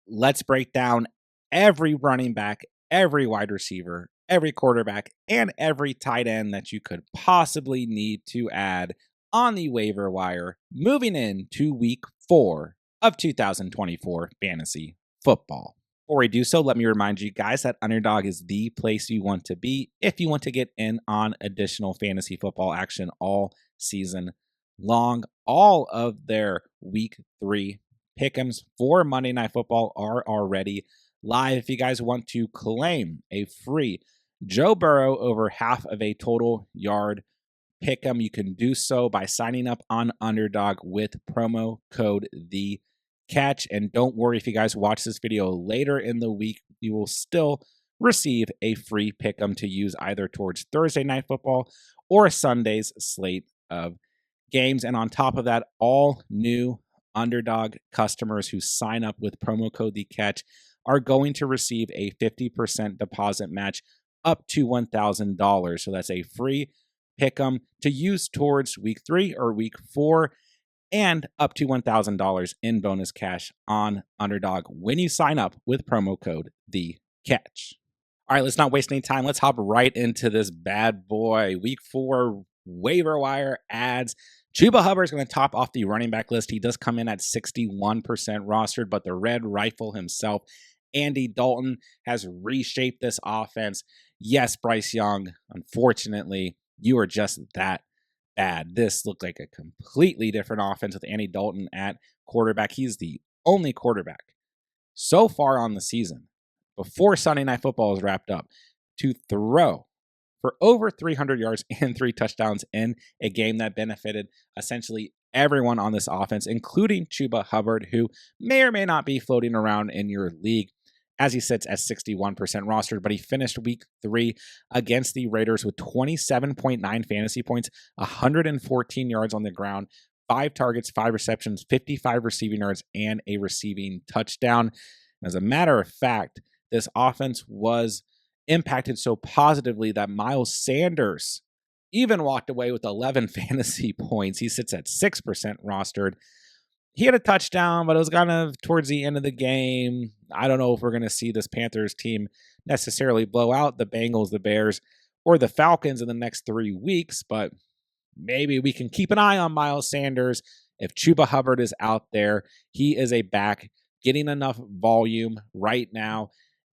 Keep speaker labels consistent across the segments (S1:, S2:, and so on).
S1: let's break down every running back, every wide receiver, every quarterback, and every tight end that you could possibly need to add on the waiver wire moving into week 4 of 2024 fantasy football. Before we do so, let me remind you guys that Underdog is the place you want to be if you want to get in on additional fantasy football action all season long. All of their week 3 pick'ems for Monday Night Football are already live. If you guys want to claim a free Joe Burrow over half of a total yard pick'em, you can do so by signing up on Underdog with promo code THECATCH. And don't worry, if you guys watch this video later in the week, you will still receive a free pick'em to use either towards Thursday Night Football or Sunday's slate of games. And on top of that, all new Underdog customers who sign up with promo code THECATCH are going to receive a 50% deposit match up to $1,000. So that's a free pick'em to use towards week 3 or week 4 and up to $1,000 in bonus cash on Underdog when you sign up with promo code THECATCH. All right, let's not waste any time. Let's hop right into this bad boy. Week 4 waiver wire ads. Chuba Hubbard is going to top off the running back list. He does come in at 61% rostered, but the Red Rifle himself, Andy Dalton, has reshaped this offense. Yes, Bryce Young, unfortunately, you are just that bad. This looked like a completely different offense with Andy Dalton at quarterback. He's the only quarterback so far on the season, before Sunday Night Football is wrapped up, to throw for over 300 yards and 3 touchdowns in a game that benefited essentially everyone on this offense, including Chuba Hubbard, who may or may not be floating around in your league, as he sits at 61% rostered. But he finished week 3 against the Raiders with 27.9 fantasy points, 114 yards on the ground, 5 targets, 5 receptions, 55 receiving yards, and a receiving touchdown. As a matter of fact, this offense was impacted so positively that Miles Sanders even walked away with 11 fantasy points. He sits at 6% rostered. He had a touchdown, but it was kind of towards the end of the game. I don't know if we're going to see this Panthers team necessarily blow out the Bengals, the Bears, or the Falcons in the next 3 weeks, but maybe we can keep an eye on Miles Sanders. If Chuba Hubbard is out there, he is a back getting enough volume right now.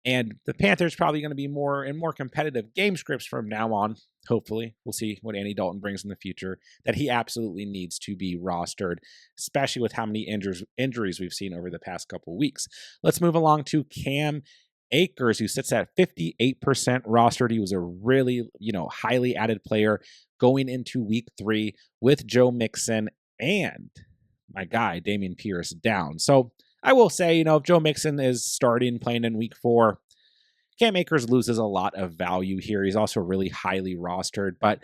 S1: And the Panthers probably going to be more and more competitive game scripts from now on. Hopefully, we'll see what Andy Dalton brings in the future, that he absolutely needs to be rostered, especially with how many injuries we've seen over the past couple weeks. Let's move along to Cam Akers, who sits at 58% rostered. He was a really, highly added player going into week 3 with Joe Mixon and my guy, Dameon Pierce, down. So I will say, if Joe Mixon is starting playing in week 4, Cam Akers loses a lot of value here. He's also really highly rostered, but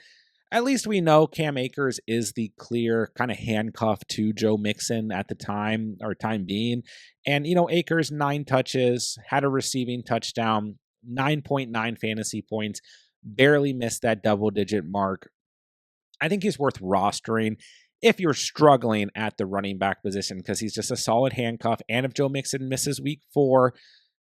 S1: at least we know Cam Akers is the clear kind of handcuff to Joe Mixon at the time being. And, Akers, 9 touches, had a receiving touchdown, 9.9 fantasy points, barely missed that double-digit mark. I think he's worth rostering if you're struggling at the running back position, because he's just a solid handcuff. And if Joe Mixon misses week 4,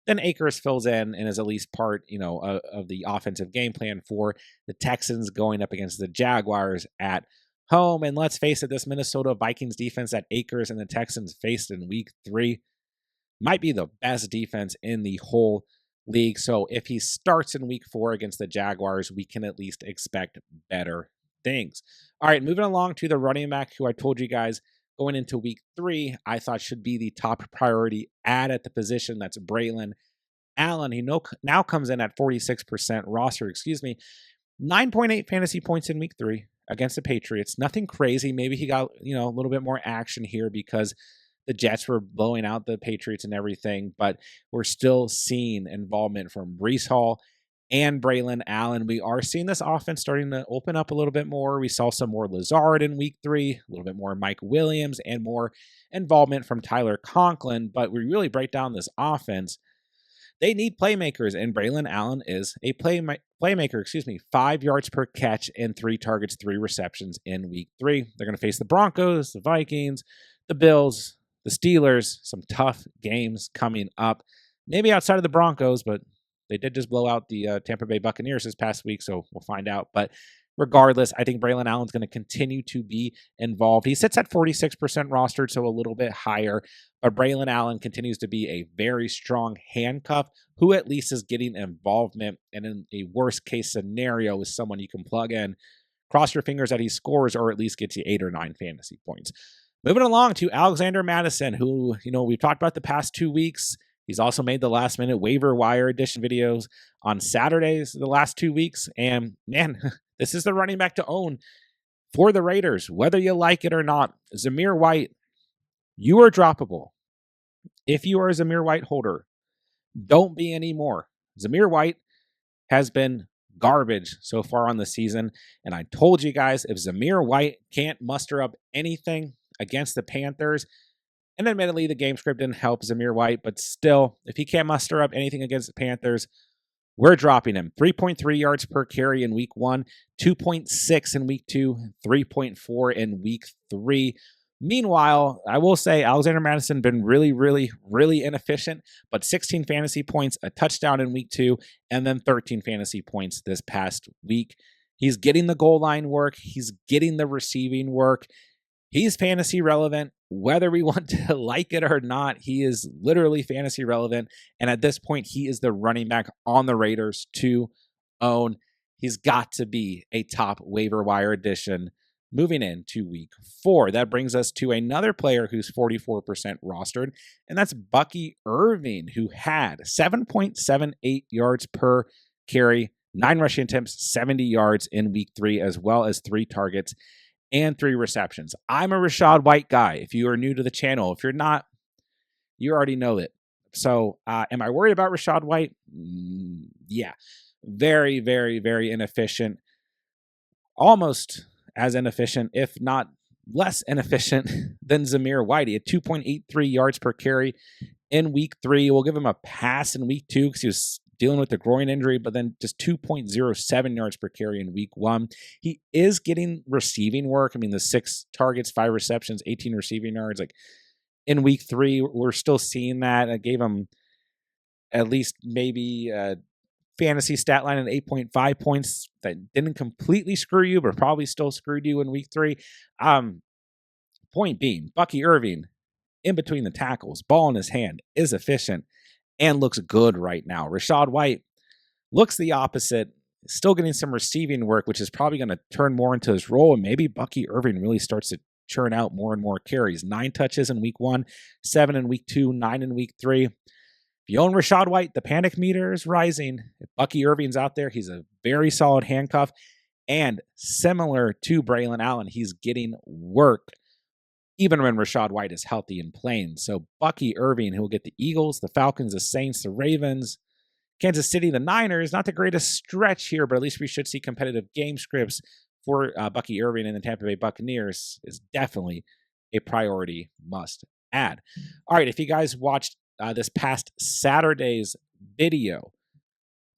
S1: then Akers fills in and is at least part, of the offensive game plan for the Texans going up against the Jaguars at home. And let's face it, this Minnesota Vikings defense that Akers and the Texans faced in week 3 might be the best defense in the whole league. So if he starts in week 4 against the Jaguars, we can at least expect better things. All right, moving along to the running back who I told you guys going into week 3, I thought should be the top priority add at the position. That's Braylon Allen. He now comes in at 46% roster, 9.8 fantasy points in week 3 against the Patriots. Nothing crazy. Maybe he got, a little bit more action here because the Jets were blowing out the Patriots and everything, but we're still seeing involvement from Breece Hall and Braylon Allen. We are seeing this offense starting to open up a little bit more. We saw some more Lazard in week 3, a little bit more Mike Williams, and more involvement from Tyler Conklin. But we really break down this offense. They need playmakers, and Braylon Allen is a playmaker. 5 yards per catch and 3 targets, 3 receptions in week 3. They're going to face the Broncos, the Vikings, the Bills, the Steelers, some tough games coming up. Maybe outside of the Broncos, but they did just blow out the Tampa Bay Buccaneers this past week, so we'll find out. But regardless, I think Braylon Allen's going to continue to be involved. He sits at 46% rostered, so a little bit higher. But Braylon Allen continues to be a very strong handcuff who at least is getting involvement. And in a worst case scenario is someone you can plug in. Cross your fingers that he scores or at least gets you 8 or 9 fantasy points. Moving along to Alexander Madison, who, we've talked about the past 2 weeks. He's also made the last minute waiver wire edition videos on Saturdays the last 2 weeks. And man, this is the running back to own for the Raiders, whether you like it or not. Zamir White, you are droppable. If you are a Zamir White holder, don't be anymore. Zamir White has been garbage so far on the season. And I told you guys, if Zamir White can't muster up anything against the Panthers, and admittedly, the game script didn't help Zamir White, but still, if he can't muster up anything against the Panthers, we're dropping him. 3.3 yards per carry in week 1, 2.6 in week 2, 3.4 in week 3. Meanwhile, I will say Alexander Madison been really, really, really inefficient, but 16 fantasy points, a touchdown in week 2, and then 13 fantasy points this past week. He's getting the goal line work. He's getting the receiving work. He's fantasy relevant, whether we want to like it or not. He is literally fantasy relevant. And at this point, he is the running back on the Raiders to own. He's got to be a top waiver wire addition moving into week 4. That brings us to another player who's 44% rostered, and that's Bucky Irving, who had 7.78 yards per carry, 9 rushing attempts, 70 yards in week 3, as well as 3 targets and 3 receptions. I'm a Rachaad White guy. If you are new to the channel, if you're not, you already know it. So am I worried about Rachaad White? Yeah. Very, very, very inefficient. Almost as inefficient, if not less inefficient than Zamir White. He had 2.83 yards per carry in week 3. We'll give him a pass in week 2 because he was dealing with the groin injury, but then just 2.07 yards per carry in week 1. He is getting receiving work. I mean, the 6 targets, 5 receptions, 18 receiving yards. Like in week 3, we're still seeing that. I gave him at least maybe fantasy stat line at 8.5 points. That didn't completely screw you, but probably still screwed you in week 3. Point being, Bucky Irving, in between the tackles, ball in his hand, is efficient and looks good right now. Rachaad White looks the opposite, still getting some receiving work, which is probably going to turn more into his role, and maybe Bucky Irving really starts to churn out more and more carries. 9 touches in week 1, 7 in week 2, 9 in week 3. If you own Rachaad White, the panic meter is rising. If Bucky Irving's out there, he's a very solid handcuff. And similar to Braylon Allen, he's getting work even when Rachaad White is healthy and playing. So Bucky Irving, who will get the Eagles, the Falcons, the Saints, the Ravens, Kansas City, the Niners. Not the greatest stretch here, but at least we should see competitive game scripts for Bucky Irving and the Tampa Bay Buccaneers is definitely a priority must add. All right, if you guys watched this past Saturday's video,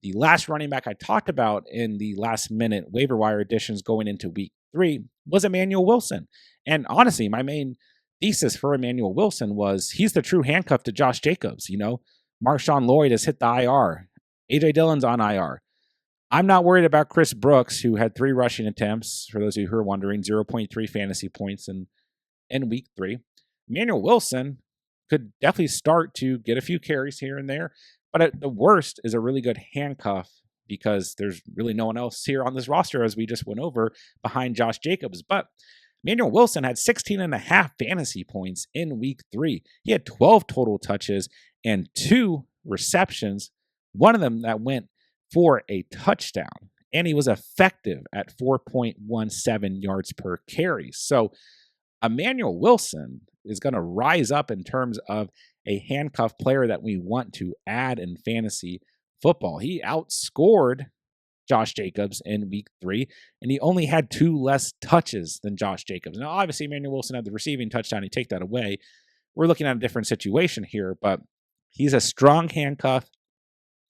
S1: the last running back I talked about in the last minute waiver wire additions going into week 3 was Emmanuel Wilson. And honestly, my main thesis for Emmanuel Wilson was he's the true handcuff to Josh Jacobs. Marshawn Lloyd has hit the IR. A.J. Dillon's on IR. I'm not worried about Chris Brooks, who had 3 rushing attempts, for those of you who are wondering, 0.3 fantasy points in week 3. Emmanuel Wilson could definitely start to get a few carries here and there, but at the worst is a really good handcuff because there's really no one else here on this roster, as we just went over, behind Josh Jacobs. But Emmanuel Wilson had 16.5 fantasy points in week 3. He had 12 total touches and 2 receptions, one of them that went for a touchdown. And he was effective at 4.17 yards per carry. So Emmanuel Wilson is going to rise up in terms of a handcuff player that we want to add in fantasy football. He outscored Josh Jacobs in week 3, and he only had 2 less touches than Josh Jacobs. Now, obviously, Emmanuel Wilson had the receiving touchdown. You take that away. We're looking at a different situation here, but he's a strong handcuff.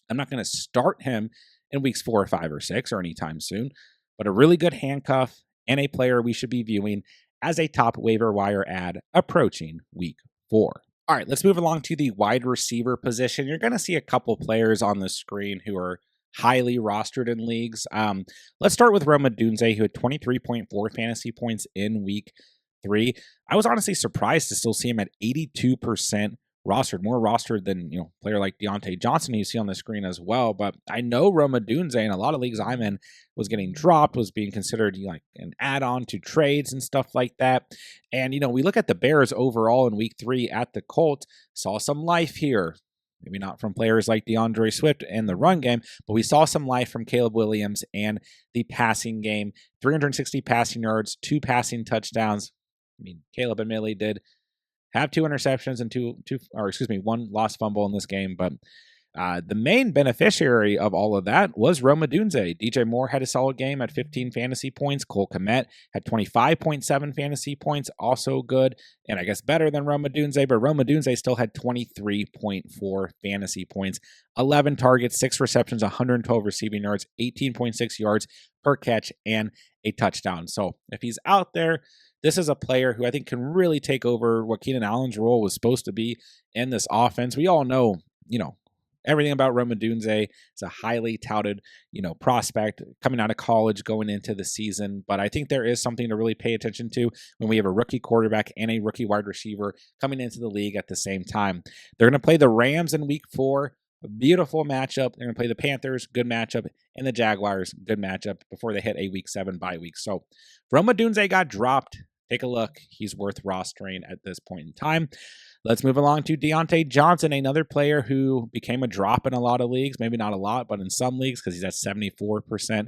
S1: I'm not going to start him in weeks 4 or 5 or 6 or anytime soon, but a really good handcuff and a player we should be viewing as a top waiver wire ad approaching week 4. All right, let's move along to the wide receiver position. You're going to see a couple players on the screen who are highly rostered in leagues. Let's start with Roma Dunze, who had 23.4 fantasy points in week 3. I was honestly surprised to still see him at 82% rostered, more rostered than, a player like Deontay Johnson you see on the screen as well. But I know Roma Dunze in a lot of leagues I'm in was getting dropped, was being considered like an add-on to trades and stuff like that. And, we look at the Bears overall in week 3 at the Colts, saw some life here. Maybe not from players like DeAndre Swift and the run game, but we saw some life from Caleb Williams and the passing game. 360 passing yards, 2 passing touchdowns. Caleb admittedly did have 2 interceptions and 1 lost fumble in this game, but the main beneficiary of all of that was Roma Dunze. DJ Moore had a solid game at 15 fantasy points. Cole Kmet had 25.7 fantasy points, also good, and I guess better than Roma Dunze, but Roma Dunze still had 23.4 fantasy points, 11 targets, 6 receptions, 112 receiving yards, 18.6 yards per catch, and a touchdown. So if he's out there, this is a player who I think can really take over what Keenan Allen's role was supposed to be in this offense. We all know, everything about Roma Dunze. Is a highly touted, prospect coming out of college going into the season. But I think there is something to really pay attention to when we have a rookie quarterback and a rookie wide receiver coming into the league at the same time. They're going to play the Rams in week 4. A beautiful matchup. They're going to play the Panthers, good matchup, and the Jaguars, good matchup before they hit a week 7 bye week. So Roma Dunze got dropped. Take a look. He's worth rostering at this point in time. Let's move along to Deontay Johnson, another player who became a drop in a lot of leagues. Maybe not a lot, but in some leagues because he's at 74%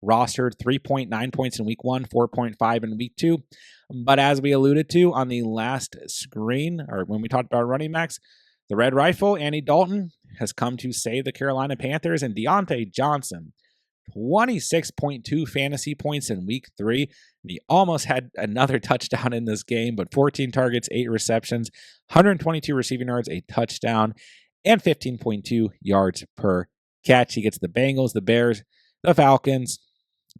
S1: rostered. 3.9 points in week 1, 4.5 in week 2. But as we alluded to on the last screen, or when we talked about running backs, the Red Rifle, Andy Dalton, has come to save the Carolina Panthers, and Deontay Johnson, 26.2 fantasy points in week 3. And he almost had another touchdown in this game, but 14 targets, 8 receptions, 122 receiving yards, a touchdown, and 15.2 yards per catch. He gets the Bengals, the Bears, the Falcons.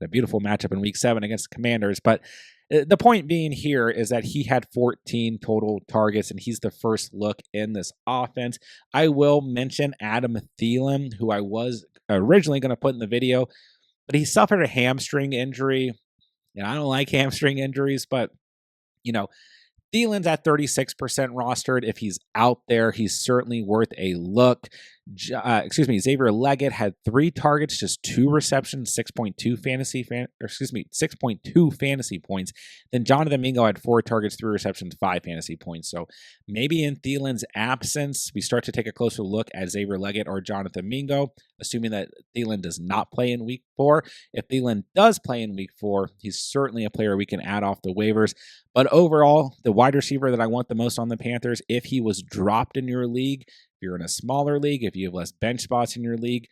S1: A beautiful matchup in week 7 against the Commanders. But the point being here is that he had 14 total targets, and he's the first look in this offense. I will mention Adam Thielen, who I was originally going to put in the video, but he suffered a hamstring injury. I don't like hamstring injuries, but, Thielen's at 36% rostered. If he's out there, he's certainly worth a look. Xavier Leggett had 3 targets, just 2 receptions, 6.2 fantasy points. Then Jonathan Mingo had 4 targets, 3 receptions, 5 fantasy points. So maybe in Thielen's absence, we start to take a closer look at Xavier Leggett or Jonathan Mingo, assuming that Thielen does not play in week 4. If Thielen does play in week 4, he's certainly a player we can add off the waivers. But overall, the wide receiver that I want the most on the Panthers, if he was dropped in your league, if you're in a smaller league, if you have less bench spots in your league,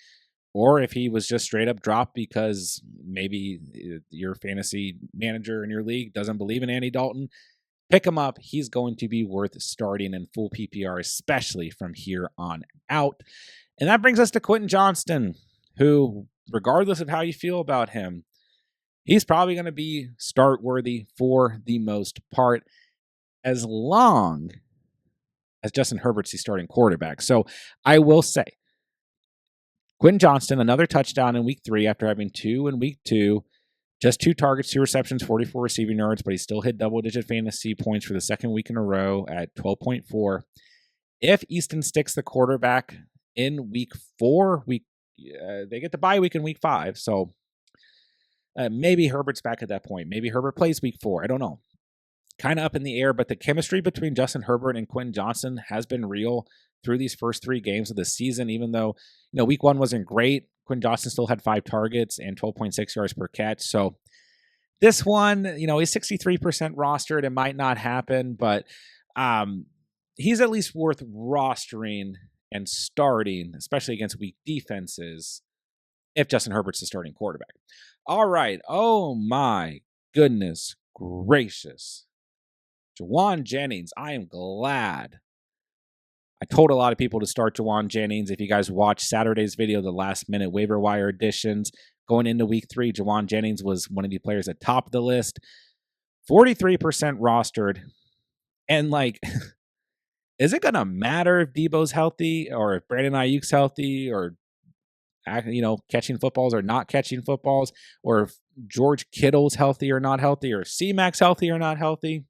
S1: or if he was just straight up dropped because maybe your fantasy manager in your league doesn't believe in Andy Dalton, pick him up. He's going to be worth starting in full PPR, especially from here on out. And that brings us to Quentin Johnston, who, regardless of how you feel about him, he's probably going to be start worthy for the most part, as long as Justin Herbert's the starting quarterback. So I will say, Quentin Johnston, another touchdown in week 3 after having 2 in week 2. Just 2 targets, 2 receptions, 44 receiving yards, but he still hit double-digit fantasy points for the second week in a row at 12.4. If Easton sticks the quarterback in week 4, they get the bye week in week 5. So maybe Herbert's back at that point. Maybe Herbert plays week 4. I don't know. Kind of up in the air, but the chemistry between Justin Herbert and Quentin Johnston has been real through these first 3 games of the season, even though, week 1 wasn't great. Quentin Johnston still had 5 targets and 12.6 yards per catch. So this one, he's 63% rostered. It might not happen, but he's at least worth rostering and starting, especially against weak defenses, if Justin Herbert's the starting quarterback. All right. Oh my goodness gracious. Jawan Jennings, I am glad. I told a lot of people to start Jawan Jennings. If you guys watched Saturday's video, the last minute waiver wire additions, going into week 3, Jawan Jennings was one of the players at top of the list. 43% rostered. And Is it going to matter if Debo's healthy or if Brandon Ayuk's healthy or catching footballs or not catching footballs, or if George Kittle's healthy or not healthy, or C-Mac's healthy or not healthy?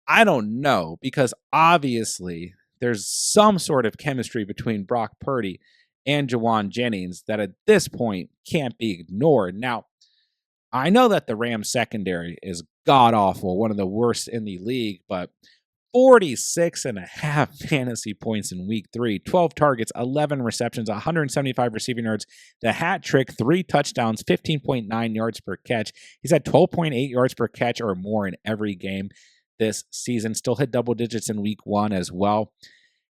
S1: I don't know, because obviously there's some sort of chemistry between Brock Purdy and Jawan Jennings that at this point can't be ignored. Now, I know that the Rams secondary is god awful, one of the worst in the league, but 46.5 fantasy points in week 3, 12 targets, 11 receptions, 175 receiving yards, the hat trick, 3 touchdowns, 15.9 yards per catch. He's had 12.8 yards per catch or more in every game this season. Still hit double digits in week 1 as well.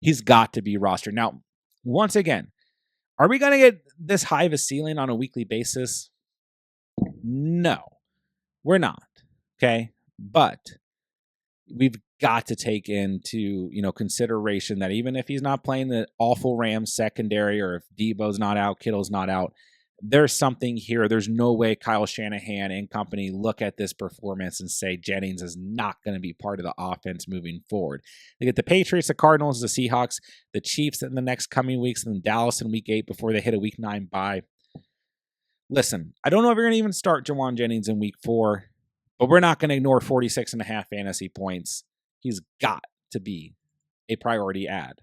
S1: He's got to be rostered. Now, once again, are we going to get this high of a ceiling on a weekly basis? No, we're not. Okay. But we've got to take into, consideration that even if he's not playing the awful Rams secondary, or if Debo's not out, Kittle's not out, there's something here. There's no way Kyle Shanahan and company look at this performance and say Jennings is not going to be part of the offense moving forward. They get the Patriots, the Cardinals, the Seahawks, the Chiefs in the next coming weeks, and then Dallas in week 8 before they hit a week 9 bye. Listen, I don't know if you're going to even start Jawan Jennings in week 4, but we're not going to ignore 46.5 fantasy points. He's got to be a priority add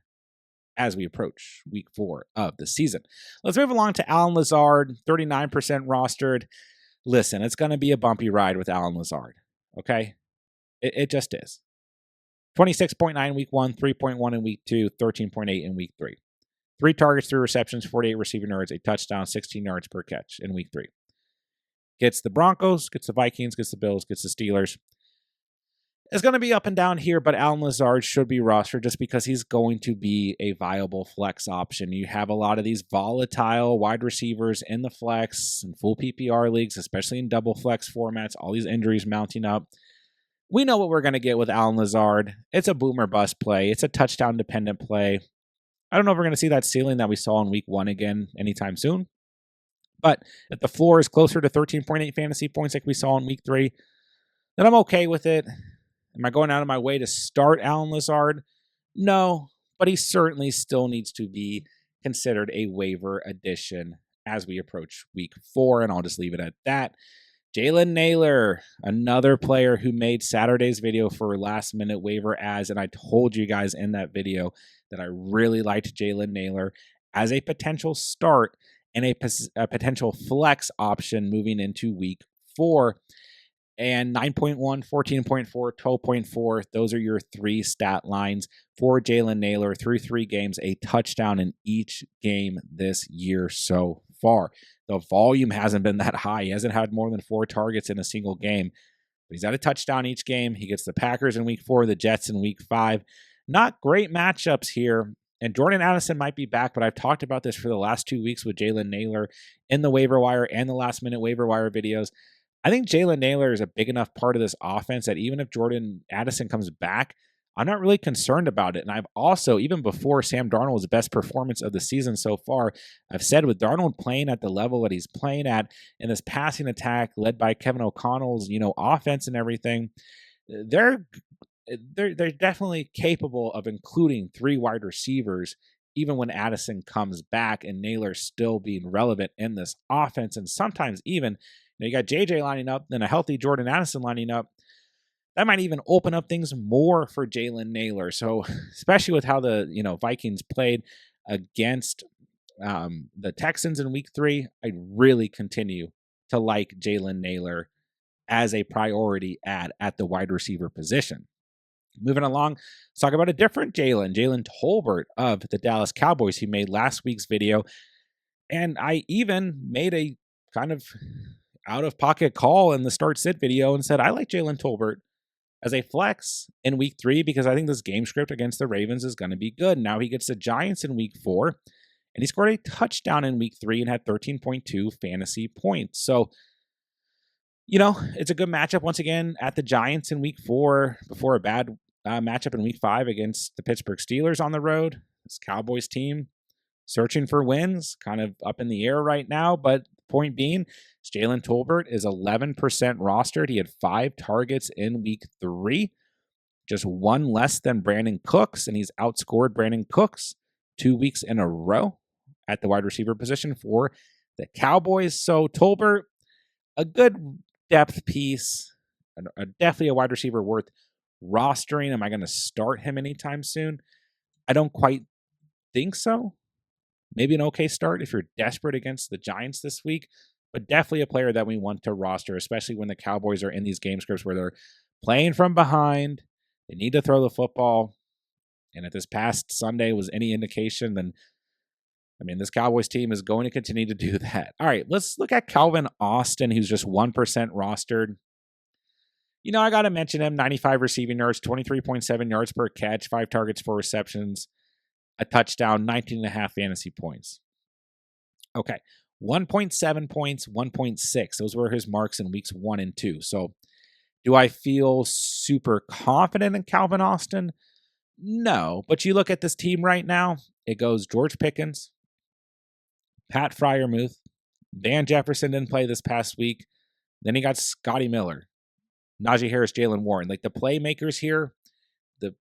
S1: as we approach week 4 of the season. Let's move along to Allen Lazard, 39% rostered. Listen, it's going to be a bumpy ride with Allen Lazard, okay? It just is. 26.9 week 1, 3.1 in week 2, 13.8 in week 3. 3 targets, 3 receptions, 48 receiving yards, a touchdown, 16 yards per catch in week 3. Gets the Broncos, gets the Vikings, gets the Bills, gets the Steelers. It's going to be up and down here, but Allen Lazard should be rostered just because he's going to be a viable flex option. You have a lot of these volatile wide receivers in the flex and full PPR leagues, especially in double flex formats, all these injuries mounting up. We know what we're going to get with Allen Lazard. It's a boomer bust play. It's a touchdown dependent play. I don't know if we're going to see that ceiling that we saw in week 1 again anytime soon. But if the floor is closer to 13.8 fantasy points like we saw in week 3, then I'm okay with it. Am I going out of my way to start Allen Lazard? No, but he certainly still needs to be considered a waiver addition as we approach week 4, and I'll just leave it at that. Jalen Nailor, another player who made Saturday's video for last-minute waiver ads, and I told you guys in that video that I really liked Jalen Nailor as a potential start and a potential flex option moving into week 4. And 9.1, 14.4, 12.4, those are your 3 stat lines for Jalen Nailor through 3 games, a touchdown in each game this year so far. The volume hasn't been that high. He hasn't had more than 4 targets in a single game, but he's had a touchdown each game. He gets the Packers in week 4, the Jets in week 5. Not great matchups here. And Jordan Addison might be back, but I've talked about this for the last 2 weeks with Jalen Nailor in the waiver wire and the last minute waiver wire videos. I think Jalen Nailor is a big enough part of this offense that even if Jordan Addison comes back, I'm not really concerned about it. And I've also, even before Sam Darnold's best performance of the season so far, I've said with Darnold playing at the level that he's playing at in this passing attack led by Kevin O'Connell's, offense and everything, they're definitely capable of including 3 wide receivers even when Addison comes back and Nailor still being relevant in this offense. And sometimes even, you got JJ lining up, then a healthy Jordan Addison lining up. That might even open up things more for Jalen Nailor. So especially with how the Vikings played against the Texans in week 3, I really continue to like Jalen Nailor as a priority add at the wide receiver position. Moving along, let's talk about a different Jalen Tolbert of the Dallas Cowboys. He made last week's video, and I even made a kind of out-of-pocket call in the start-sit video and said, I like Jalen Tolbert as a flex in week 3 because I think this game script against the Ravens is going to be good. Now he gets the Giants in week 4, and he scored a touchdown in week 3 and had 13.2 fantasy points. So, it's a good matchup once again at the Giants in week 4 before a bad matchup in week 5 against the Pittsburgh Steelers on the road. This Cowboys team searching for wins, kind of up in the air right now, but point being, Jalen Tolbert is 11% rostered. He had 5 targets in week 3. just one less than Brandon Cooks, and he's outscored Brandon Cooks 2 weeks in a row at the wide receiver position for the Cowboys. So Tolbert, a good depth piece, definitely a wide receiver worth rostering. Am I going to start him anytime soon? I don't quite think so. Maybe an okay start if you're desperate against the Giants this week, but definitely a player that we want to roster, especially when the Cowboys are in these game scripts where they're playing from behind. They need to throw the football. And if this past Sunday was any indication, then this Cowboys team is going to continue to do that. All right, let's look at Calvin Austin, who's just 1% rostered. I got to mention him, 95 receiving yards, 23.7 yards per catch, 5 targets, 4 receptions, a touchdown, 19.5 fantasy points. Okay, 1.7 points, 1.6. Those were his marks in weeks 1 and 2. So do I feel super confident in Calvin Austin? No, but you look at this team right now, it goes George Pickens, Pat Freiermuth, Van Jefferson didn't play this past week. Then he got Scotty Miller, Najee Harris, Jalen Warren. Like the playmakers here, the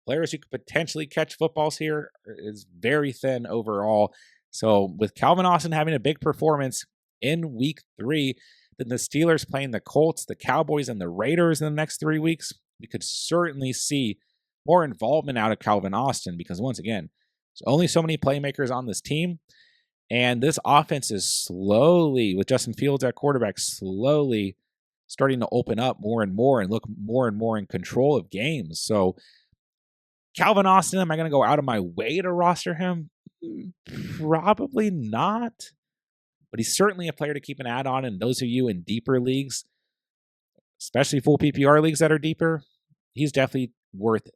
S1: players who could potentially catch footballs here is very thin overall. So with Calvin Austin having a big performance in week 3, then the Steelers playing the Colts, the Cowboys, and the Raiders in the next 3 weeks, we could certainly see more involvement out of Calvin Austin because once again, there's only so many playmakers on this team. And this offense is slowly, with Justin Fields at quarterback, slowly starting to open up more and look more and more in control of games. So Calvin Austin, am I going to go out of my way to roster him? Probably not. But he's certainly a player to keep an ad on. And those of you in deeper leagues, especially full PPR leagues that are deeper, he's definitely worth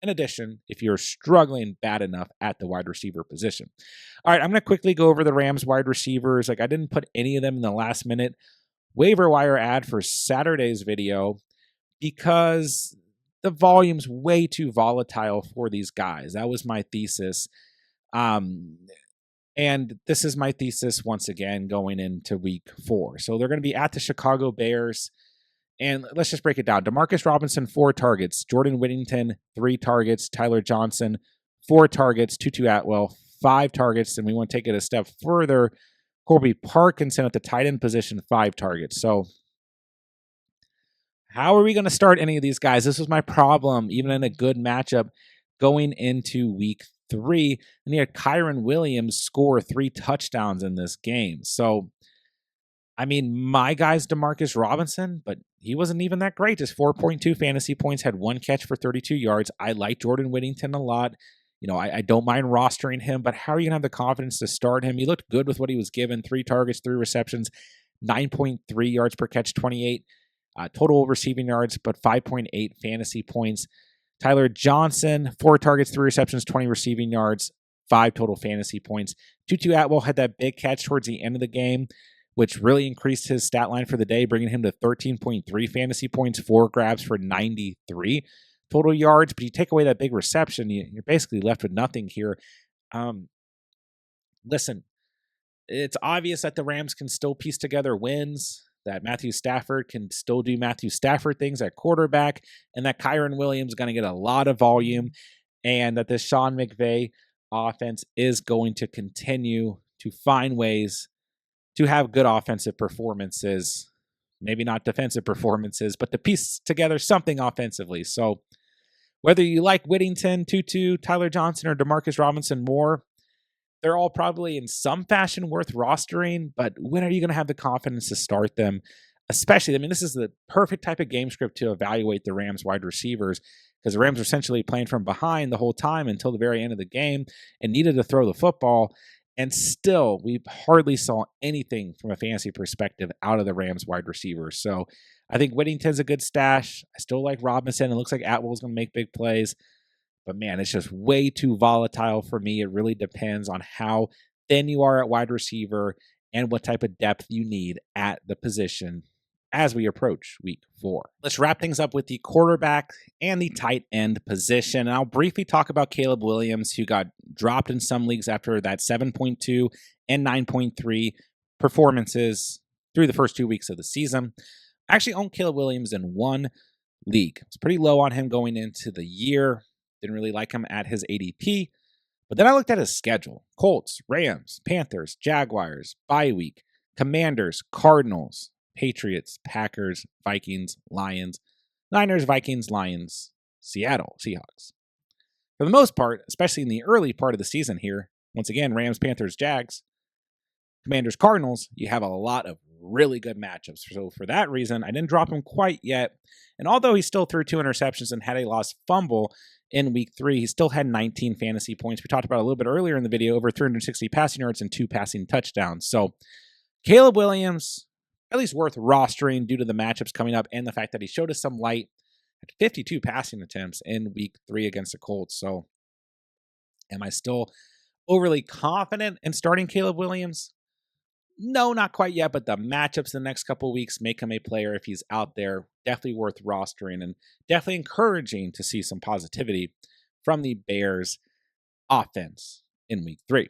S1: an addition if you're struggling bad enough at the wide receiver position. All right, I'm going to quickly go over the Rams wide receivers. I didn't put any of them in the last minute waiver wire ad for Saturday's video because the volume's way too volatile for these guys. That was my thesis. And this is my thesis once again going into week 4. So they're going to be at the Chicago Bears. And let's just break it down. Demarcus Robinson, 4 targets. Jordan Whittington, 3 targets. Tyler Johnson, 4 targets. Tutu Atwell, 5 targets. And we want to take it a step further. Corby Parkinson at the tight end position, 5 targets. So how are we going to start any of these guys? This was my problem, even in a good matchup going into week 3. And you had Kyron Williams score 3 touchdowns in this game. So my guy's Demarcus Robinson, but he wasn't even that great. Just 4.2 fantasy points, had 1 catch for 32 yards. I like Jordan Whittington a lot. I don't mind rostering him, but how are you going to have the confidence to start him? He looked good with what he was given. 3 targets, 3 receptions, 9.3 yards per catch, 28 total receiving yards, but 5.8 fantasy points. Tyler Johnson, 4 targets, 3 receptions, 20 receiving yards, 5 total fantasy points. Tutu Atwell had that big catch towards the end of the game, which really increased his stat line for the day, bringing him to 13.3 fantasy points, 4 grabs for 93 total yards. But you take away that big reception, you're basically left with nothing here. Listen, it's obvious that the Rams can still piece together wins, that Matthew Stafford can still do Matthew Stafford things at quarterback, and that Kyron Williams is going to get a lot of volume, and that this Sean McVay offense is going to continue to find ways to have good offensive performances, maybe not defensive performances, but to piece together something offensively. So whether you like Whittington, Tutu, Tyler Johnson, or Demarcus Robinson more, they're all probably in some fashion worth rostering, but when are you going to have the confidence to start them? Especially, this is the perfect type of game script to evaluate the Rams wide receivers because the Rams were essentially playing from behind the whole time until the very end of the game and needed to throw the football. And still, we hardly saw anything from a fantasy perspective out of the Rams wide receivers. So I think Whittington's a good stash. I still like Robinson. It looks like Atwell's going to make big plays. But man, it's just way too volatile for me. It really depends on how thin you are at wide receiver and what type of depth you need at the position as we approach week 4. Let's wrap things up with the quarterback and the tight end position. And I'll briefly talk about Caleb Williams, who got dropped in some leagues after that 7.2 and 9.3 performances through the first 2 weeks of the season. I actually own Caleb Williams in 1, league. It's pretty low on him going into the year. Didn't really like him at his ADP. But then I looked at his schedule: Colts, Rams, Panthers, Jaguars, bye week, Commanders, Cardinals, Patriots, Packers, Vikings, Lions, Niners, Vikings, Lions, Seattle Seahawks. For the most part, especially in the early part of the season here, once again, Rams, Panthers, Jags, Commanders, Cardinals, you have a lot of really good matchups. So for that reason, I didn't drop him quite yet. And although he still threw 2 interceptions and had a lost fumble in week 3, he still had 19 fantasy points. We talked about a little bit earlier in the video, over 360 passing yards and 2 passing touchdowns. So Caleb Williams, at least worth rostering due to the matchups coming up and the fact that he showed us some light at 52 passing attempts in week 3 against the Colts. So am I still overly confident in starting Caleb Williams? No, not quite yet, but the matchups the next couple of weeks make him a player if he's out there. Definitely worth rostering and definitely encouraging to see some positivity from the Bears offense in week 3.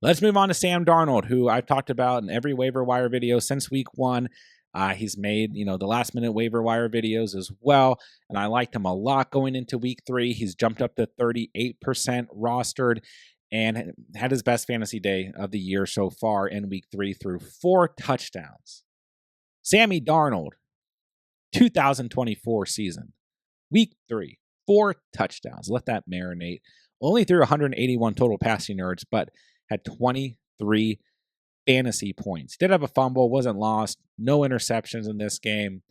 S1: Let's move on to Sam Darnold, who I've talked about in every waiver wire video since week 1. He's made, the last minute waiver wire videos as well. And I liked him a lot going into week 3. He's jumped up to 38% rostered and had his best fantasy day of the year so far in week 3 through 4 touchdowns. Sammy Darnold, 2024 season, week 3, 4 touchdowns. Let that marinate. Only threw 181 total passing yards, but had 23 fantasy points. Did have a fumble, wasn't lost, no interceptions in this game.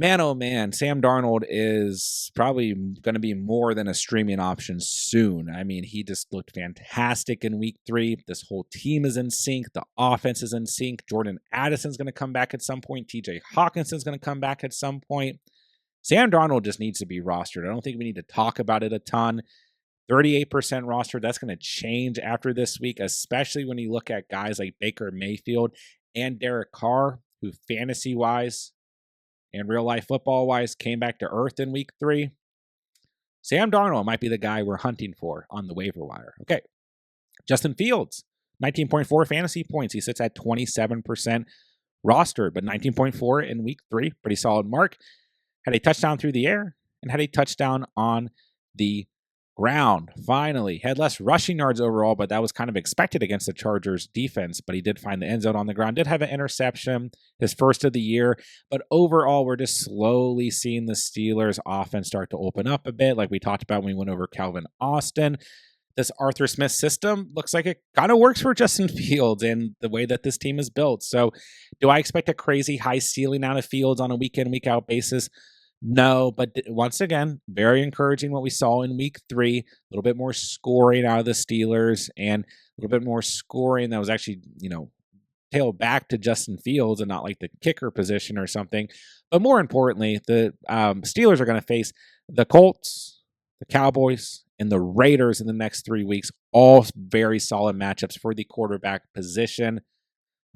S1: Man, oh man, Sam Darnold is probably going to be more than a streaming option soon. I mean, he just looked fantastic in week 3. This whole team is in sync. The offense is in sync. Jordan Addison's going to come back at some point. TJ Hawkinson's going to come back at some point. Sam Darnold just needs to be rostered. I don't think we need to talk about it a ton. 38% rostered. That's going to change after this week, especially when you look at guys like Baker Mayfield and Derek Carr, who fantasy-wise and real-life football-wise came back to earth in week 3. Sam Darnold might be the guy we're hunting for on the waiver wire. Okay, Justin Fields, 19.4 fantasy points. He sits at 27% rostered, but 19.4 in week 3. Pretty solid mark. Had a touchdown through the air and had a touchdown on the ground. Finally, had less rushing yards overall, but that was kind of expected against the Chargers defense, but he did find the end zone on the ground. Did have an interception, his first of the year, but overall, we're just slowly seeing the Steelers offense start to open up a bit, like we talked about when we went over Calvin Austin. This Arthur Smith system looks like it kind of works for Justin Fields and the way that this team is built. So do I expect a crazy high ceiling out of Fields on a week in, week out basis? No, but once again, very encouraging what we saw in week 3. A little bit more scoring out of the Steelers and a little bit more scoring that was actually, tailed back to Justin Fields and not like the kicker position or something. But more importantly, the Steelers are going to face the Colts, the Cowboys, and the Raiders in the next 3 weeks. All very solid matchups for the quarterback position,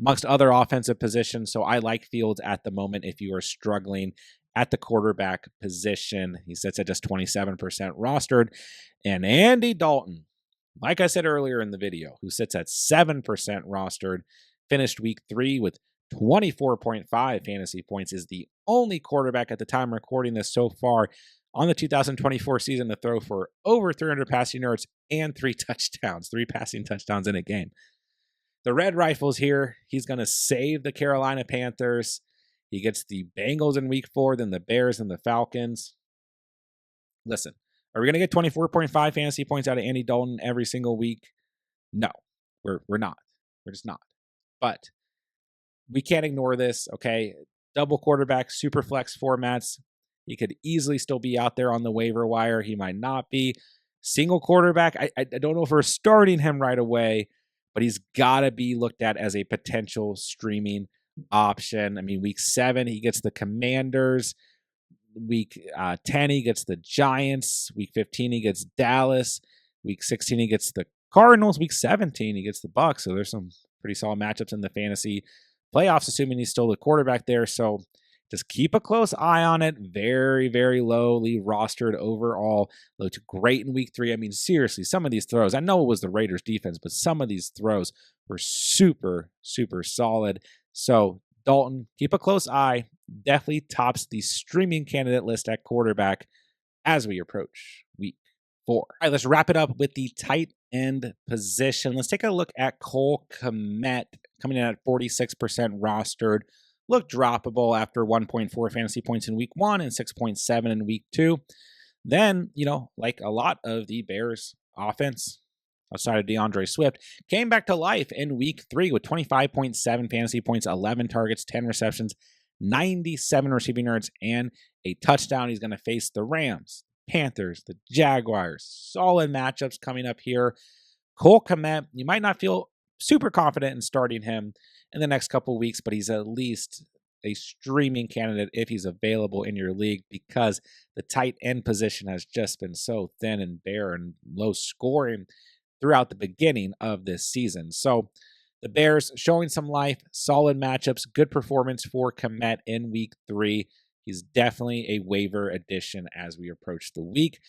S1: amongst other offensive positions. So I like Fields at the moment if you are struggling at the quarterback position. He sits at just 27% rostered. And Andy Dalton, like I said earlier in the video, who sits at 7% rostered, finished week 3 with 24.5 fantasy points, is the only quarterback at the time recording this so far on the 2024 season to throw for over 300 passing yards and 3 touchdowns, 3 passing touchdowns in a game. The Red Rifles here, he's going to save the Carolina Panthers. He gets the Bengals in week 4, then the Bears and the Falcons. Listen, are we going to get 24.5 fantasy points out of Andy Dalton every single week? No, we're not. We're just not. But we can't ignore this, okay? Double quarterback, super flex formats. He could easily still be out there on the waiver wire. He might not be. Single quarterback, I don't know if we're starting him right away, but he's got to be looked at as a potential streaming option. I mean, week 7, he gets the Commanders. Week 10, he gets the Giants. Week 15, he gets Dallas. Week 16, he gets the Cardinals. Week 17, he gets the Bucs. So there's some pretty solid matchups in the fantasy playoffs, assuming he's still the quarterback there. So just keep a close eye on it. Very, very lowly rostered overall. Looked great in week 3. I mean, seriously, some of these throws, I know it was the Raiders defense, but some of these throws were super, super solid. So Dalton, keep a close eye. definitely tops the streaming candidate list at quarterback as we approach week 4. All right, let's wrap it up with the tight end position. Let's take a look at Cole Kmet coming in at 46% rostered. Looked droppable after 1.4 fantasy points in week 1 and 6.7 in week 2. Then, like a lot of the Bears offense outside of DeAndre Swift, came back to life in week 3 with 25.7 fantasy points, 11 targets, 10 receptions, 97 receiving yards, and a touchdown. He's going to face the Rams, Panthers, the Jaguars. Solid matchups coming up here. Cole Kmet, you might not feel super confident in starting him in the next couple weeks, but he's at least a streaming candidate if he's available in your league, because the tight end position has just been so thin and bare and low scoring throughout the beginning of this season. So the Bears showing some life, solid matchups, good performance for Kmet in week 3. He's definitely a waiver addition as we approach the week.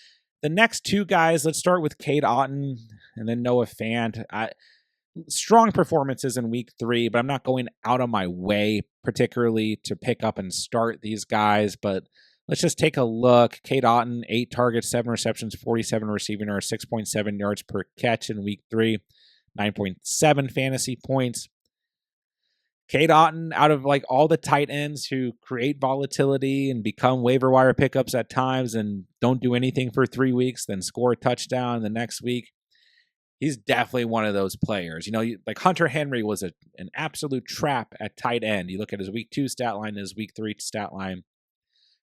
S1: The next two guys, let's start with Cade Otton and then Noah Fant. Strong performances in week 3, but I'm not going out of my way particularly to pick up and start these guys. But let's just take a look. Cade Otton, 8 targets, 7 receptions, 47 receiving yards, 6.7 yards per catch in week 3, 9.7 fantasy points. Cade Otton, out of like all the tight ends who create volatility and become waiver wire pickups at times and don't do anything for 3 weeks, then score a touchdown the next week, he's definitely one of those players. Like Hunter Henry was an absolute trap at tight end. You look at his week 2 stat line, his week 3 stat line.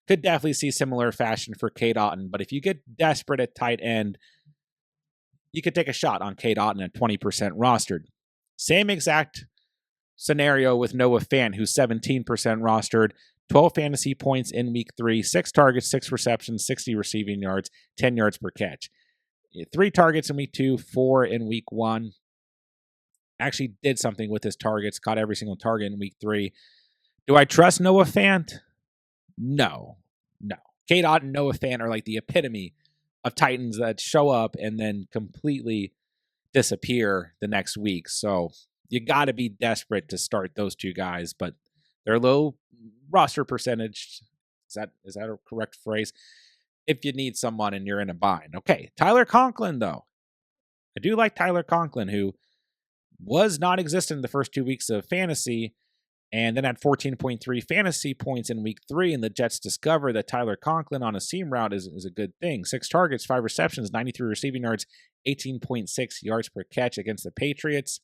S1: Could definitely see similar fashion for Cade Otton. But if you get desperate at tight end, you could take a shot on Cade Otton at 20% rostered. Same exact scenario with Noah Fant, who's 17% rostered, 12 fantasy points in week 3, 6 targets, 6 receptions, 60 receiving yards, 10 yards per catch. 3 targets in week 2, 4 in week 1. Actually did something with his targets, caught every single target in week 3. Do I trust Noah Fant? No. Cade Otton and Noah Fant are like the epitome of Titans that show up and then completely disappear the next week. So you got to be desperate to start those two guys, but they're low roster percentage. Is that a correct phrase? If you need someone and you're in a bind. Okay, Tyler Conklin, though. I do like Tyler Conklin, who was non-existent in the first 2 weeks of fantasy, and then had 14.3 fantasy points in week 3, and the Jets discover that Tyler Conklin on a seam route is a good thing. 6 targets, 5 receptions, 93 receiving yards, 18.6 yards per catch against the Patriots.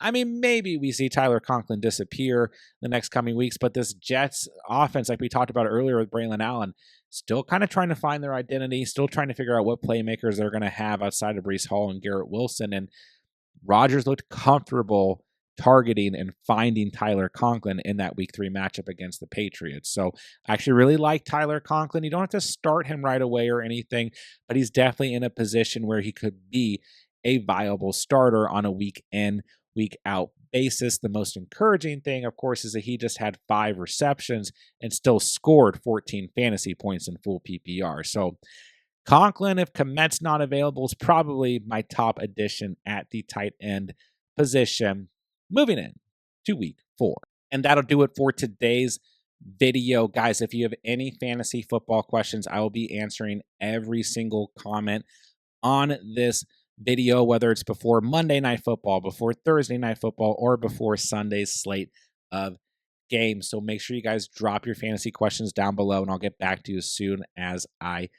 S1: I mean, maybe we see Tyler Conklin disappear the next coming weeks, but this Jets offense, like we talked about earlier with Braylon Allen, still kind of trying to find their identity, still trying to figure out what playmakers they're going to have outside of Breece Hall and Garrett Wilson. And Rodgers looked comfortable targeting and finding Tyler Conklin in that week 3 matchup against the Patriots. So I actually really like Tyler Conklin. You don't have to start him right away or anything, but he's definitely in a position where he could be a viable starter on a week in, week out basis. The most encouraging thing, of course, is that he just had 5 receptions and still scored 14 fantasy points in full PPR. So Conklin, if Kmet's not available, is probably my top addition at the tight end position. Moving in to week 4. And that'll do it for today's video. Guys, if you have any fantasy football questions, I will be answering every single comment on this video, whether it's before Monday Night Football, before Thursday Night Football, or before Sunday's slate of games. So make sure you guys drop your fantasy questions down below, and I'll get back to you as soon as I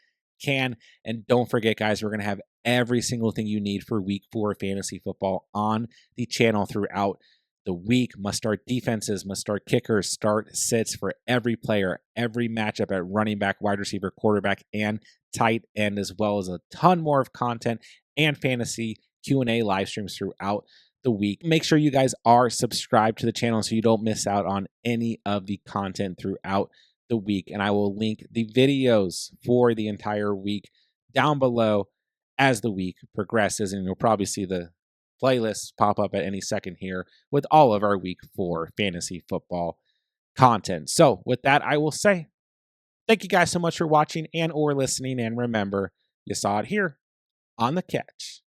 S1: can. And don't forget, guys, we're going to have every single thing you need for week 4 fantasy football on the channel throughout the week. Must start defenses, must start kickers, start sits for every player, every matchup at running back, wide receiver, quarterback, and tight end, as well as a ton more of content and fantasy Q&A live streams throughout the week. Make sure you guys are subscribed to the channel so you don't miss out on any of the content throughout the week. And I will link the videos for the entire week down below as the week progresses. And you'll probably see the playlists pop up at any second here with all of our week 4 fantasy football content. So with that, I will say thank you guys so much for watching and or listening. And remember, you saw it here on The Catch.